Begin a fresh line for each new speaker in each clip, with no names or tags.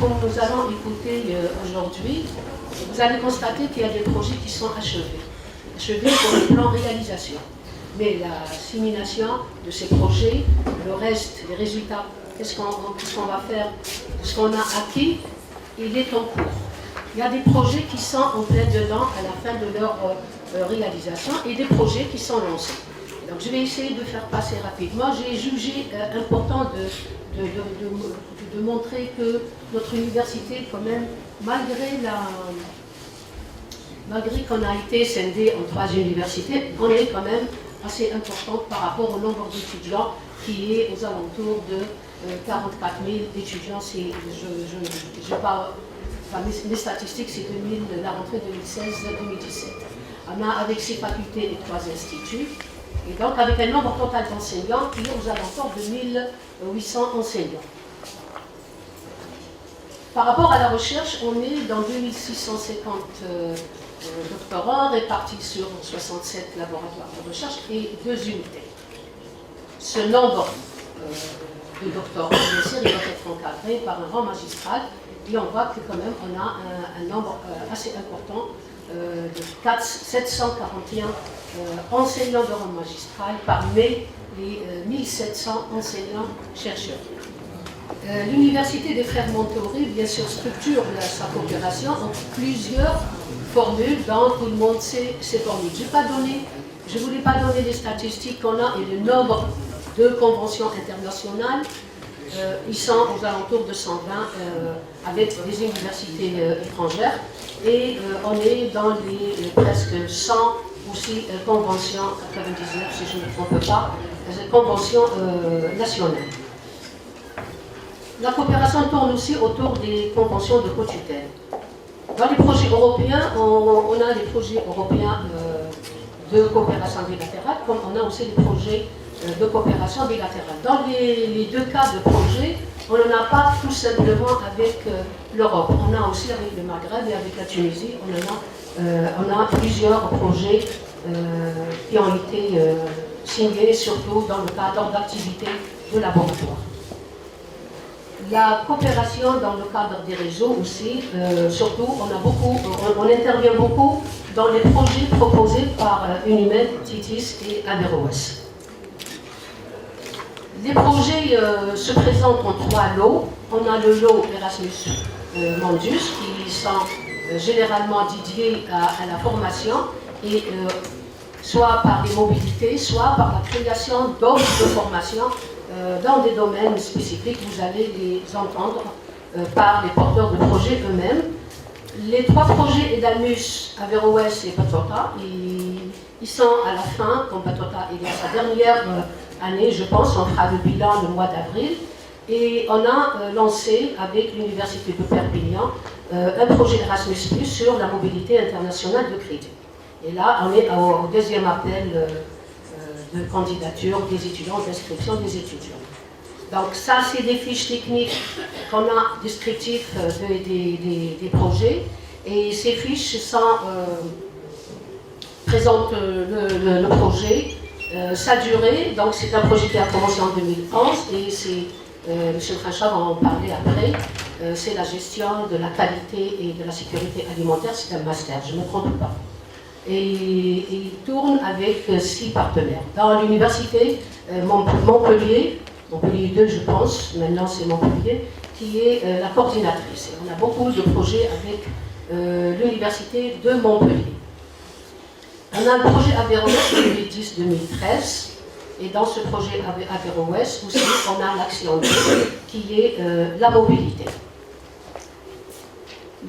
comme nous allons écouter aujourd'hui, vous allez constater qu'il y a des projets qui sont achevés. Achevés pour le plan réalisation. Mais la simulation de ces projets, le reste, les résultats, qu'est-ce qu'on va faire, ce qu'on a acquis, il est en cours. Il y a des projets qui sont en plein dedans à la fin de leur réalisation et des projets qui sont lancés. Donc je vais essayer de faire passer rapidement. J'ai jugé important de montrer que notre université, quand même, malgré qu'on a été scindé en 3 universités, on est quand même assez importante par rapport au nombre d'étudiants qui est aux alentours de 44 000 étudiants. Mes statistiques, c'est la rentrée 2016-2017. On a avec ces facultés et 3 instituts, et donc avec un nombre total d'enseignants qui est aux alentours de 1800 enseignants. Par rapport à la recherche, on est dans 2650 doctorants répartis sur 67 laboratoires de recherche et 2 unités. Ce nombre de doctorants, bien sûr, il va être encadré par un rang magistral et on voit que quand même on a un nombre assez important de 741 enseignants de rang magistral parmi les 1700 enseignants-chercheurs. L'Université des Frères Monteori, bien sûr, structure sa coopération entre plusieurs formules dont tout le monde sait ces formules. Je ne voulais pas donner les statistiques qu'on a et le nombre de conventions internationales. Ils sont aux alentours de 120 avec les universités étrangères et on est dans les presque 100 aussi conventions, 99 si je ne me trompe pas, conventions nationales. La coopération tourne aussi autour des conventions de co-tutelle. Dans les projets européens, on a des projets européens de coopération bilatérale, comme on a aussi des projets de coopération bilatérale. Dans les 2 cas de projets, on n'en a pas tout simplement avec l'Europe. On a aussi avec le Maghreb et avec la Tunisie, on a plusieurs projets qui ont été signés, surtout dans le cadre d'activités de laboratoire. La coopération dans le cadre des réseaux aussi, surtout, on intervient beaucoup dans les projets proposés par Unimed, Titis et Averroès. Les projets se présentent en 3 lots. On a le lot Erasmus Mundus, qui sont généralement dédiés à la formation, et soit par les mobilités, soit par la création d'offres de formation dans des domaines spécifiques. Vous allez les entendre par les porteurs de projets eux-mêmes. Les 3 projets Edalmus, Averroès et Patota, ils sont à la fin, comme Patota est à sa dernière année, je pense, on fera le bilan le mois d'avril. Et on a lancé avec l'Université de Perpignan un projet Erasmus+, sur la mobilité internationale de crédit. Et là, on est au 2e appel de candidature des étudiants, d'inscription des étudiants. Donc ça, c'est des fiches techniques qu'on a descriptives des projets. Et ces fiches présentent le projet, sa durée. Donc c'est un projet qui a commencé en 2011 et c'est, M. Crachat va en parler après, c'est la gestion de la qualité et de la sécurité alimentaire, c'est un master, je ne me trompe pas. Et il tourne avec 6 partenaires. Dans l'université Montpellier 2 je pense, maintenant c'est Montpellier, qui est la coordinatrice. Et on a beaucoup de projets avec l'université de Montpellier. On a le projet Averroès 2010-2013, et dans ce projet Averroès aussi, on a l'action 2, qui est la mobilité.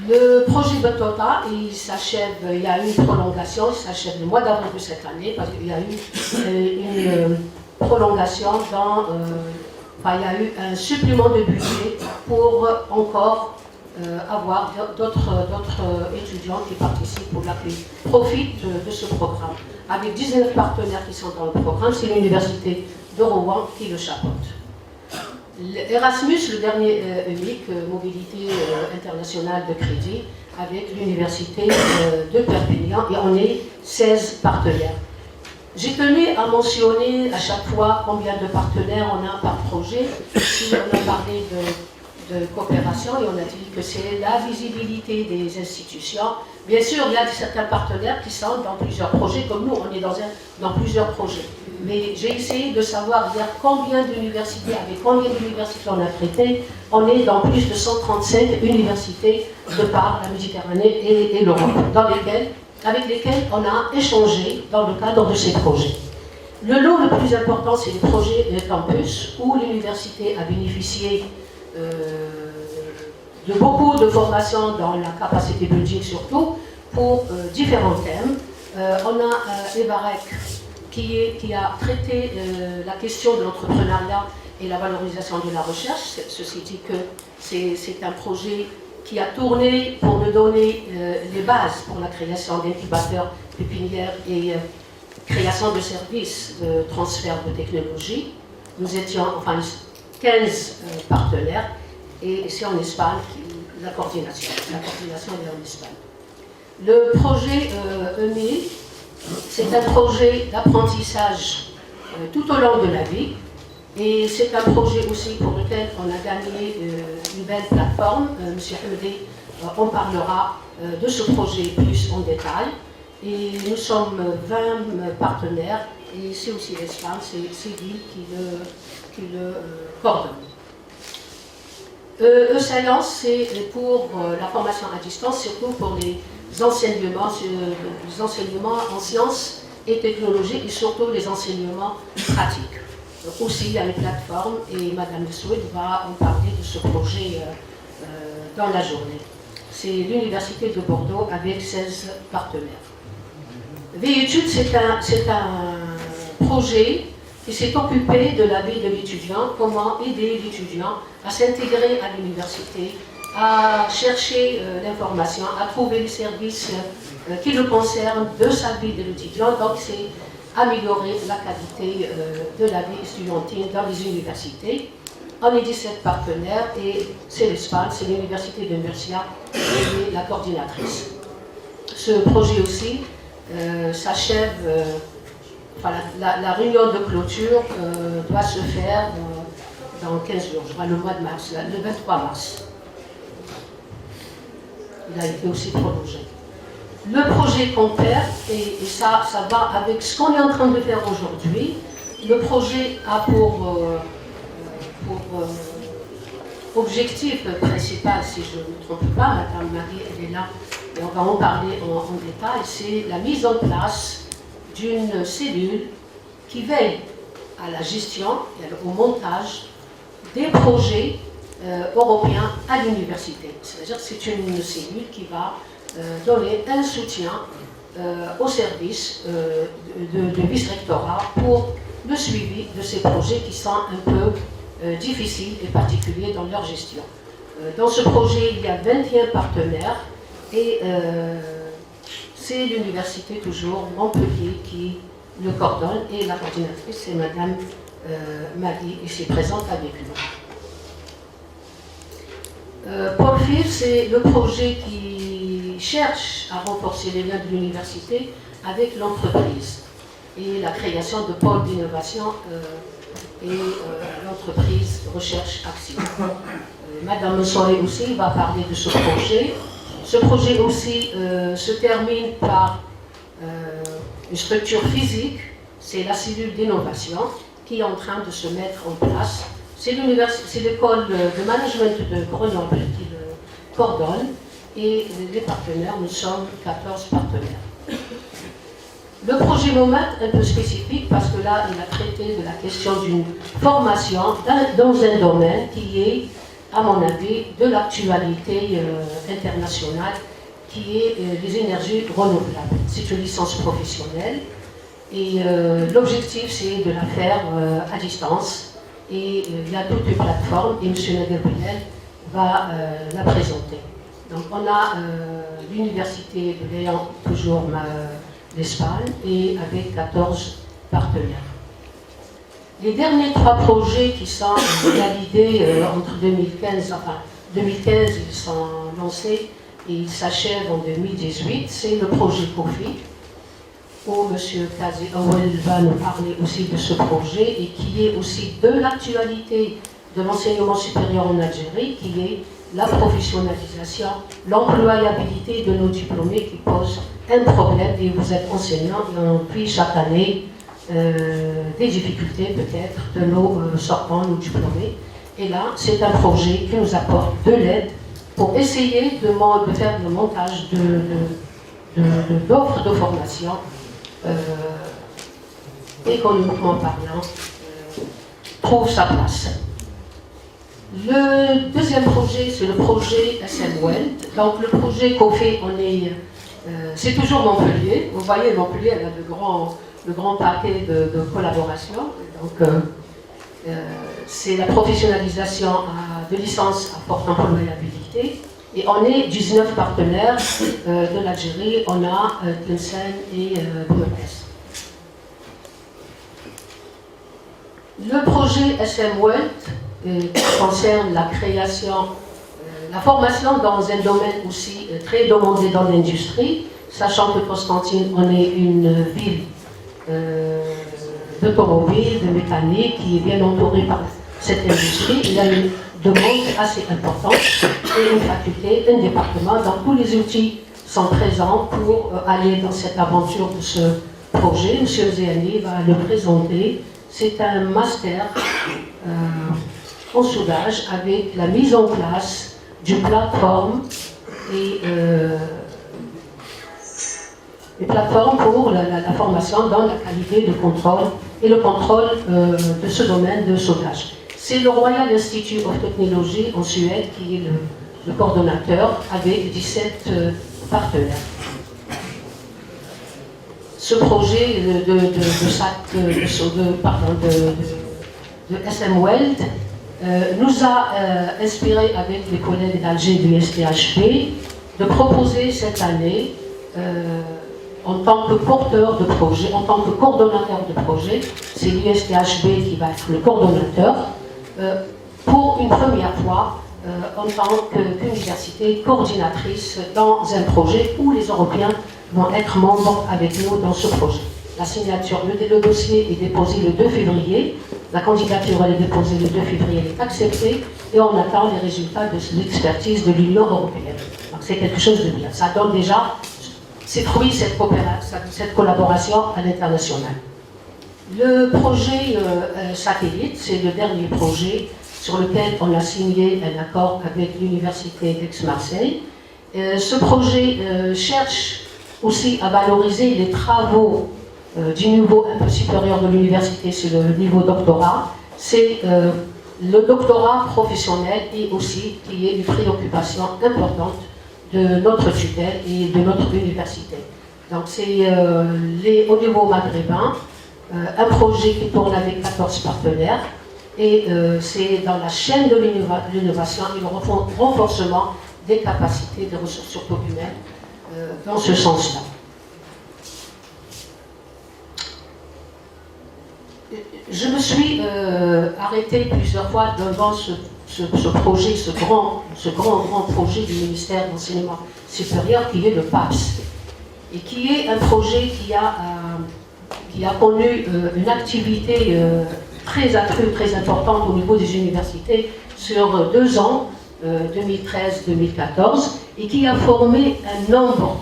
Le projet Patota, il s'achève, il y a eu une prolongation, il s'achève le mois d'avril de cette année, parce qu'il y a eu une prolongation il y a eu un supplément de budget pour encore avoir d'autres étudiants qui participent ou qui profitent de ce programme. Avec 19 partenaires qui sont dans le programme, c'est l'Université de Rouen qui le chapeaute. Erasmus, le dernier unique, mobilité internationale de crédit, avec l'Université de Perpignan, et on est 16 partenaires. J'ai tenu à mentionner à chaque fois combien de partenaires on a par projet. Ici, on a parlé coopération et on a dit que c'est la visibilité des institutions. Bien sûr, il y a certains partenaires qui sont dans plusieurs projets, comme nous, on est dans plusieurs projets. Mais j'ai essayé de savoir vers combien d'universités, avec combien d'universités on a traité. On est dans plus de 135 universités de par la Méditerranée et l'Europe, avec lesquelles on a échangé dans le cadre de ces projets. Le lot le plus important, c'est les projets campus, où l'université a bénéficié de beaucoup de formations dans la capacité building surtout, pour différents thèmes. On a Evarec qui a traité la question de l'entrepreneuriat et la valorisation de la recherche. Ceci dit que c'est un projet qui a tourné pour nous donner les bases pour la création d'incubateurs pépinières et création de services de transfert de technologie. Nous étions, 15 partenaires, et c'est en Espagne la coordination. La coordination est en Espagne. Le projet EMI, c'est un projet d'apprentissage tout au long de la vie, et c'est un projet aussi pour lequel on a gagné une belle plateforme. M. Hamdi en parlera de ce projet plus en détail. Et nous sommes 20 partenaires, et c'est aussi l'Espagne, c'est Cédille qui le coordonne. E-Science, c'est pour la formation à distance, surtout pour les enseignements en sciences et technologies, et surtout les enseignements pratiques. Aussi, il y a une plateforme, et Mme Soued va en parler de ce projet dans la journée. C'est l'Université de Bordeaux avec 16 partenaires. V-Études, c'est un projet qui s'est occupé de la vie de l'étudiant, comment aider l'étudiant à s'intégrer à l'université, à chercher l'information, à trouver les services qui le concernent de sa vie de l'étudiant. Donc, c'est améliorer la qualité de la vie estudiantine dans les universités. On est 17 partenaires et c'est l'Espagne, c'est l'Université de Murcia qui est la coordinatrice. Ce projet aussi s'achève, la réunion de clôture doit se faire dans 15 jours, je crois le mois de mars, le 23 mars. Il a été aussi prolongé. Le projet Compère, et ça va avec ce qu'on est en train de faire aujourd'hui. Le projet a pour objectif principal, si je ne me trompe pas, Madame Marie, elle est là, et on va en parler en détail, c'est la mise en place d'une cellule qui veille à la gestion et au montage des projets européens à l'université. C'est-à-dire que c'est une cellule qui va donner un soutien au service de vice-rectorat pour le suivi de ces projets qui sont un peu difficiles et particuliers dans leur gestion. Dans ce projet, il y a 21 partenaires et c'est l'université toujours Montpellier qui le coordonne et la coordinatrice c'est Madame Marie ici présente avec nous. Paul Fir, c'est le projet qui cherche à renforcer les liens de l'université avec l'entreprise et la création de pôles d'innovation et l'entreprise Recherche Action. Madame Soiré aussi va parler de ce projet. Ce projet aussi se termine par une structure physique, c'est la cellule d'innovation qui est en train de se mettre en place. C'est l'école de management de Grenoble qui le coordonne et les partenaires, nous sommes 14 partenaires. Le projet MOMAT, un peu spécifique parce que là, il a traité de la question d'une formation dans un domaine qui est, à mon avis, de l'actualité internationale, qui est les énergies renouvelables. C'est une licence professionnelle et l'objectif, c'est de la faire à distance. Et il y a toute une plateforme et M. Nader-Bilel va la présenter. Donc on a l'Université de Léon, toujours l'Espagne, et avec 14 partenaires. Les derniers 3 projets qui sont validés entre 2015, 2015 ils sont lancés et ils s'achèvent en 2018, c'est le projet COFI, où M. Kazi Awel va nous parler aussi de ce projet et qui est aussi de l'actualité de l'enseignement supérieur en Algérie, qui est la professionnalisation, l'employabilité de nos diplômés qui pose un problème, et vous êtes enseignant, et on vit chaque année des difficultés peut-être de nos sortants, nos diplômés. Et là, c'est un projet qui nous apporte de l'aide pour essayer de faire le montage d'offres de formation économiquement parlant, trouve sa place. Le deuxième projet, c'est le projet SM Welt. Donc le projet qu'on fait, c'est toujours Montpellier. Vous voyez, Montpellier, elle a de grands paquets de collaboration. Donc c'est la professionnalisation de licences à forte employabilité. Et on est 19 partenaires de l'Algérie. On a Tlemcen et Boumerdès. Le projet SM Welt concerne la création, la formation dans un domaine aussi très demandé dans l'industrie, sachant que Constantine, on est une ville d'automobile, de mécanique, qui est bien entourée par cette industrie. Il y a une demande assez importante et une faculté, un département. Donc tous les outils sont présents pour aller dans cette aventure de ce projet. M. Zéani va le présenter. C'est un master en soudage avec la mise en place d'une plateforme et une plateforme pour la formation dans la qualité de contrôle et le contrôle de ce domaine de soudage. C'est le Royal Institute of Technology en Suède qui est le coordonnateur avec 17 partenaires. Ce projet de SM Welt nous a inspiré avec les collègues d'Alger du STHP de proposer cette année, en tant que porteur de projet, en tant que coordonnateur de projet, c'est l'USTHB qui va être le coordonnateur, pour une première fois en tant qu'université coordinatrice dans un projet où les Européens vont être membres avec nous dans ce projet. La signature, le dossier est déposé le 2 février, la candidature elle est déposée le 2 février, elle est acceptée et on attend les résultats de l'expertise de l'Union européenne. Donc c'est quelque chose de bien. Ça donne déjà ses fruits, cette collaboration à l'international. Le projet satellite, c'est le dernier projet sur lequel on a signé un accord avec l'Université d'Aix-Marseille. Ce projet cherche aussi à valoriser les travaux du niveau un peu supérieur de l'université, c'est le niveau doctorat. C'est le doctorat professionnel et aussi qui est une préoccupation importante de notre tutelle et de notre université. Donc c'est au niveau maghrébin, un projet qui tourne avec 14 partenaires et c'est dans la chaîne de l'innovation et le renforcement des capacités de ressources surtout humaines dans ce sens-là. Je me suis arrêtée plusieurs fois devant ce projet, ce grand projet du ministère de l'Enseignement supérieur qui est le PAPS et qui est un projet qui a connu une activité très accrue, très importante au niveau des universités sur 2 ans, 2013-2014, et qui a formé un nombre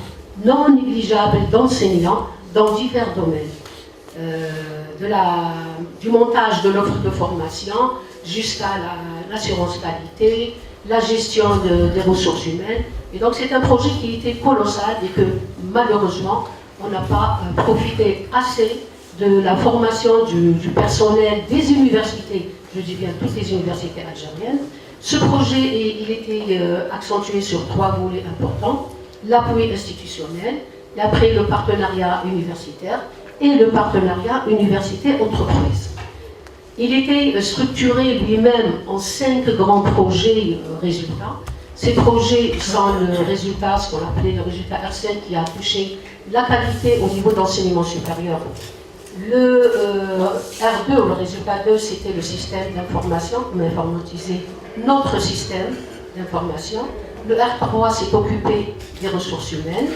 non négligeable d'enseignants dans divers domaines. Du montage de l'offre de formation jusqu'à l'assurance qualité, la gestion des ressources humaines. Et donc c'est un projet qui était colossal et que malheureusement on n'a pas profité assez de la formation du personnel des universités, je dis bien toutes les universités algériennes. Ce projet, il était accentué sur 3 volets importants: l'appui institutionnel, et après le partenariat universitaire et le partenariat université-entreprise. Il était structuré lui-même en 5 grands projets résultats. Ces projets sont le résultat, ce qu'on appelait le résultat R5, qui a touché la qualité au niveau d'enseignement supérieur. Le R2, le résultat 2, c'était le système d'information. On a informatisé notre système d'information. Le R3 s'est occupé des ressources humaines.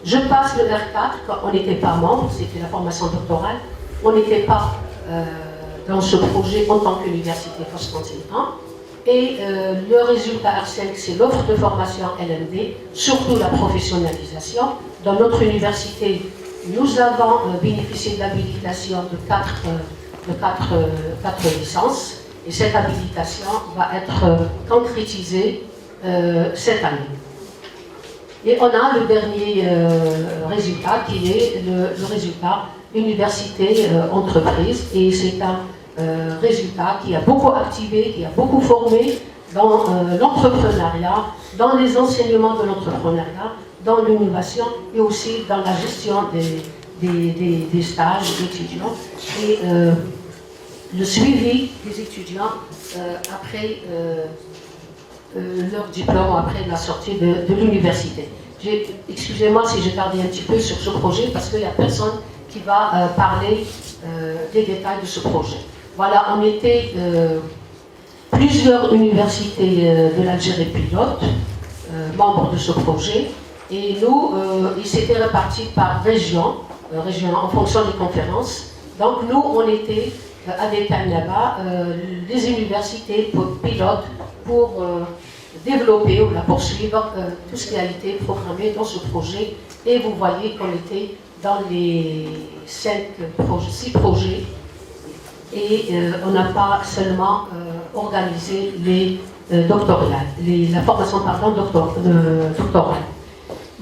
Je passe le R4 quand on n'était pas membre, c'était la formation doctorale. On n'était pas dans ce projet en tant qu'université post-continent. Et le résultat R5, c'est l'offre de formation LMD, surtout la professionnalisation. Dans notre université, nous avons bénéficié de l'habilitation de quatre licences. Et cette habilitation va être concrétisée cette année. Et on a le dernier résultat qui est le résultat université-entreprise. Et c'est un résultat qui a beaucoup activé, qui a beaucoup formé dans l'entrepreneuriat, dans les enseignements de l'entrepreneuriat, dans l'innovation et aussi dans la gestion des stages étudiants et le suivi des étudiants après leur diplôme, après la sortie de l'université. Excusez-moi si j'ai tardé un petit peu sur ce projet parce qu'il n'y a personne qui va parler des détails de ce projet. Voilà, on était plusieurs universités de l'Algérie pilotes, membres de ce projet, et nous, ils s'étaient répartis par région en fonction des conférences. Donc nous, on était avec Annaba, les universités pilotes pour développer ou la poursuivre tout ce qui a été programmé dans ce projet. Et vous voyez qu'on était dans les 6 projets. Et on n'a pas seulement organisé les doctorales, la formation doctorale.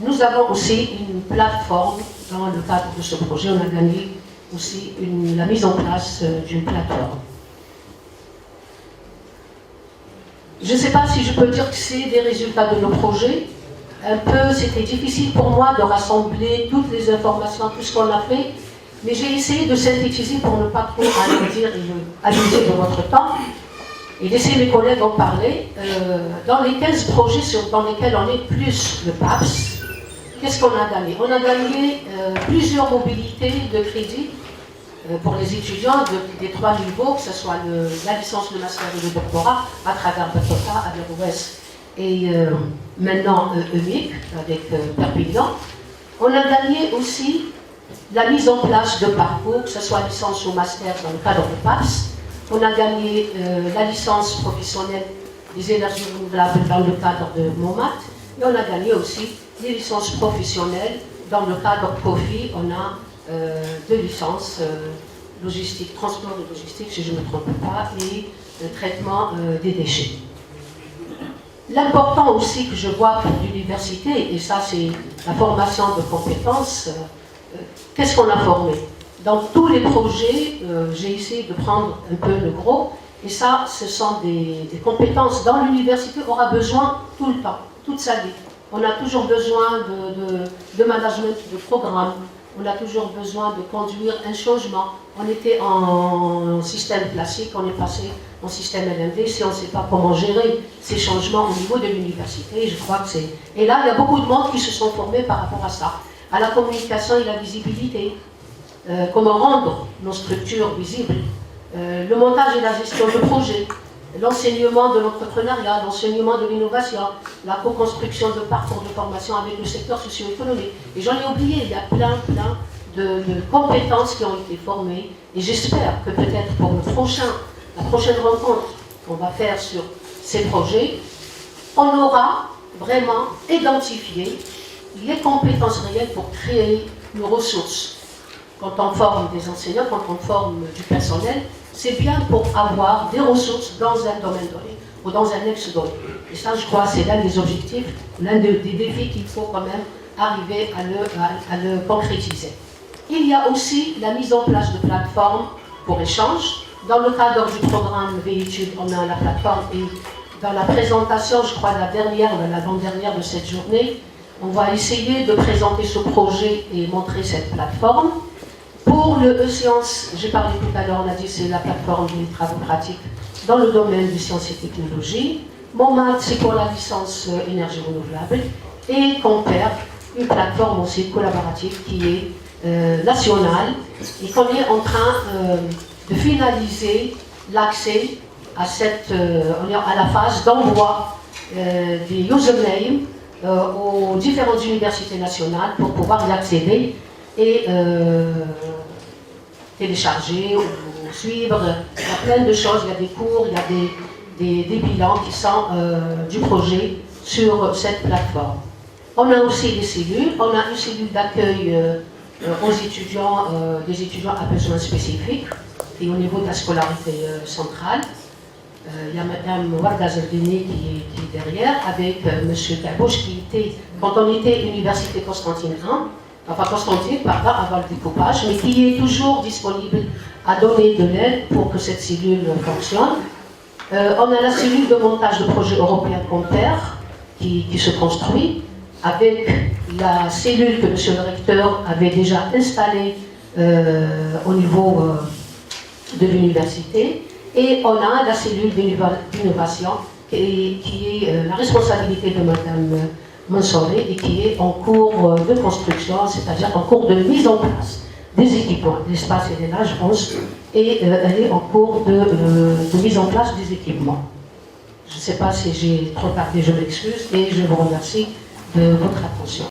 Nous avons aussi une plateforme dans le cadre de ce projet. On a gagné aussi la mise en place d'une plateforme. Je ne sais pas si je peux dire que c'est des résultats de nos projets. C'était difficile pour moi de rassembler toutes les informations, tout ce qu'on a fait. Mais j'ai essayé de synthétiser pour ne pas trop dire et abuser de votre temps et laisser mes collègues en parler. Dans les 15 projets dans lesquels on est plus le PAPS, qu'est-ce qu'on a gagné? On a gagné plusieurs mobilités de crédit pour les étudiants des 3 niveaux, que ce soit la licence, le master et le doctorat, à travers Batoka, Averroès et maintenant EMIC avec Perpignan. On a gagné aussi la mise en place de parcours, que ce soit licence ou master dans le cadre de PAPS. On a gagné la licence professionnelle des énergies renouvelables dans le cadre de MOMAT. Et on a gagné aussi les licences professionnelles dans le cadre PROFI. On a 2 licences, logistique, transport et logistique, si je ne me trompe pas, et traitement des déchets. L'important aussi que je vois pour l'université, et ça c'est la formation de compétences, qu'est-ce qu'on a formé? Dans tous les projets, j'ai essayé de prendre un peu le gros, et ça, ce sont des compétences dont l'université aura besoin tout le temps, toute sa vie. On a toujours besoin de management de programme, on a toujours besoin de conduire un changement. On était en système classique, on est passé en système LMD, si on ne sait pas comment gérer ces changements au niveau de l'université, je crois que c'est... Et là, il y a beaucoup de monde qui se sont formés par rapport à ça. À la communication et la visibilité, comment rendre nos structures visibles, le montage et la gestion de projets, l'enseignement de l'entrepreneuriat, l'enseignement de l'innovation, la co-construction de parcours de formation avec le secteur socio-économique. Et j'en ai oublié, il y a plein de compétences qui ont été formées. Et j'espère que peut-être pour la prochaine rencontre qu'on va faire sur ces projets, on aura vraiment identifié les compétences réelles pour créer nos ressources. Quand on forme des enseignants, quand on forme du personnel, c'est bien pour avoir des ressources dans un domaine donné ou dans un ex donné. Et ça, je crois, c'est l'un des objectifs, l'un des défis qu'il faut quand même arriver à le concrétiser. Il y a aussi la mise en place de plateformes pour échange. Dans le cadre du programme VEtudes, on a la plateforme et dans la présentation, je crois, l'avant-dernière de cette journée, on va essayer de présenter ce projet et montrer cette plateforme. Pour le e-sciences, j'ai parlé tout à l'heure, on a dit c'est la plateforme des travaux pratiques dans le domaine des sciences et technologies. MOMAT, c'est pour la licence énergie renouvelable. Et Compère, une plateforme aussi collaborative qui est nationale et qu'on est en train de finaliser l'accès à la phase d'envoi des usernames aux différentes universités nationales pour pouvoir y accéder et télécharger ou suivre, il y a plein de choses, il y a des cours, il y a des bilans qui sont du projet sur cette plateforme. On a aussi des cellules, on a une cellule d'accueil aux étudiants, des étudiants à besoins spécifiques, et au niveau de la scolarité centrale. Il y a Mme Warda Zeldini qui est derrière, avec M. Kabouche, qui était, quand on était Université Constantine 1, enfin Constantine, pardon, avant le découpage, mais qui est toujours disponible à donner de l'aide pour que cette cellule fonctionne. On a la cellule de montage de projet européen Compter qui se construit, avec la cellule que M. le recteur avait déjà installée au niveau de l'université. Et on a la cellule d'innovation qui est la responsabilité de Mme Mansouré et qui est en cours de construction, c'est-à-dire en cours de mise en place des équipements. L'espace est là, je pense, et elle est en cours de mise en place des équipements. Je ne sais pas si j'ai trop tardé, je m'excuse, et je vous remercie de votre attention.